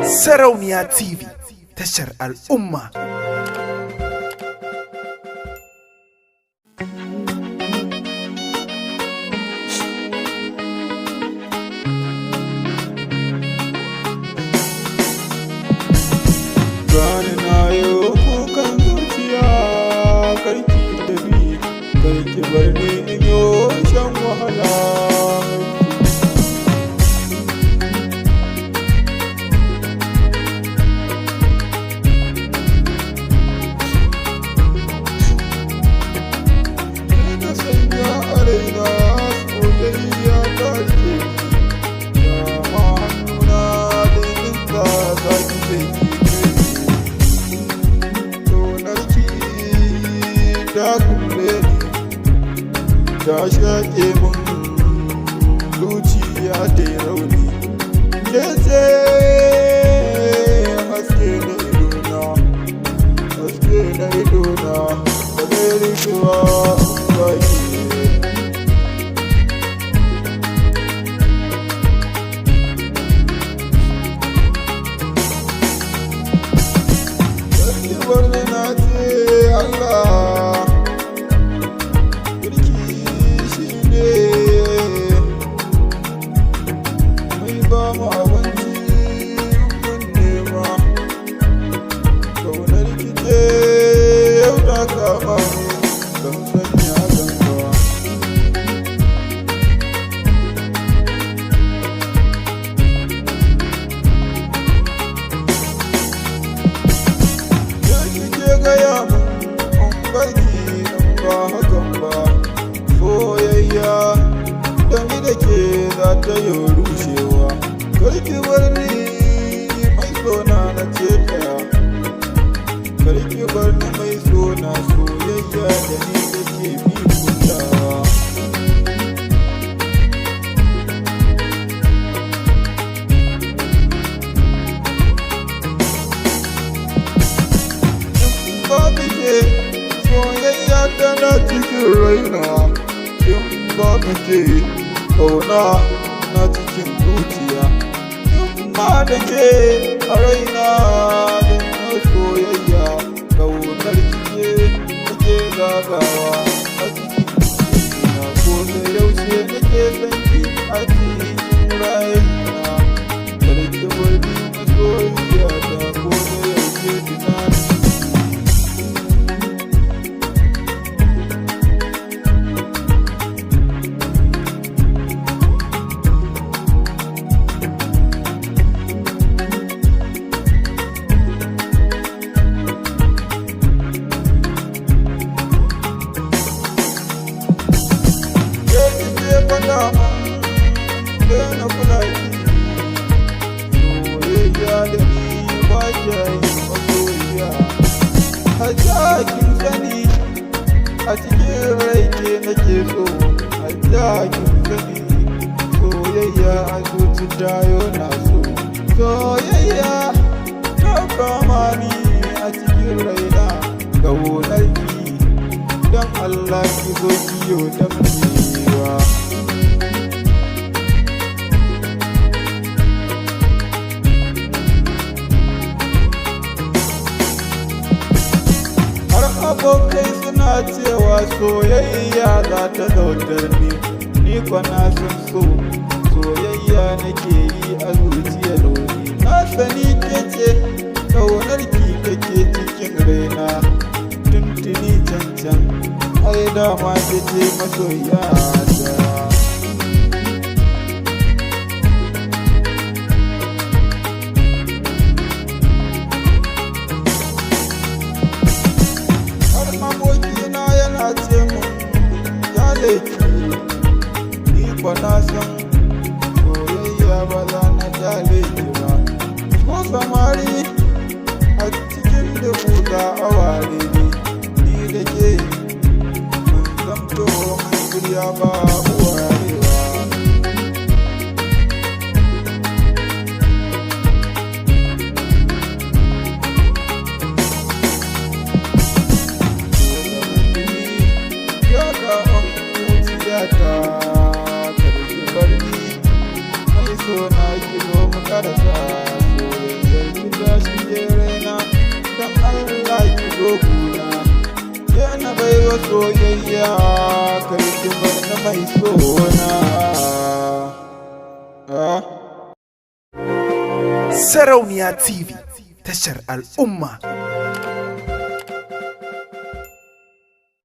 Sarauniya TV, tashar al'umma. Gani na yau kukan zuciya, karki tafi, karki bar ni in yo shan wahala. Ina sanya a raina soyayya ta rike ni, dama hannuna da ninka za ki ta kulle ni, ta shaƙe min zuciya ta yi rauni. Ke ce haske na idona, haske na idona, ba zai rikewa ba ke. Sarki barni na ce Allah, ba mu abinci mun nema, kaunar kice yau ta kama ni, ban sanya ganga. Yau kike gaya mun in barki in ba hakan ba, soyayya da ni da ke za ta yi rushewa. Karki bar ni mai sona na ce ɗaya, karki bar ni mai sona, soyayya da ni da ke bi kulawa. In babu ke soyayya tana cikin raina, in babu ke ƙauna na cikin zuciya. Ma da ke a raina da na soyayya, ƙaunar kike nake zagawa a cikin zuciya. Ko da yaushe nake son ki a cikin rayuwa, karki wani masoyiya ta, ko da yaushe tunani. Dana kula ki, soyayya da ni ba kya yi masoyiya. Hajja kin sani a cikin rai ke nake so, hajja kin sani soyayya a zuci tayo na so. Soyayya ta kama ni a cikin raina, ƙaunar ki don Allah ki zo kiyo da mutuwa. Abokai suna cewa soyayya za ta zautar ni kwa na san so, soyayya nake yi a zuciyar wani. Na sani ke ce ƙaunar ki take cikin raina, tuntuni cancan ai dama ke ce masoyiya ta. Abokina yana ce mun ya laifi, ni kwa na san soyayya ba za na jale ki ba. Ko samari a cikin dubu za a ware ni da ke, mun zamto mun shirya ba warewa. Karki bar ni mai so na ki zo mu karasa soyayya. soyayya kai ki bar na mai sona. Sarauniya TV tashar al'umma.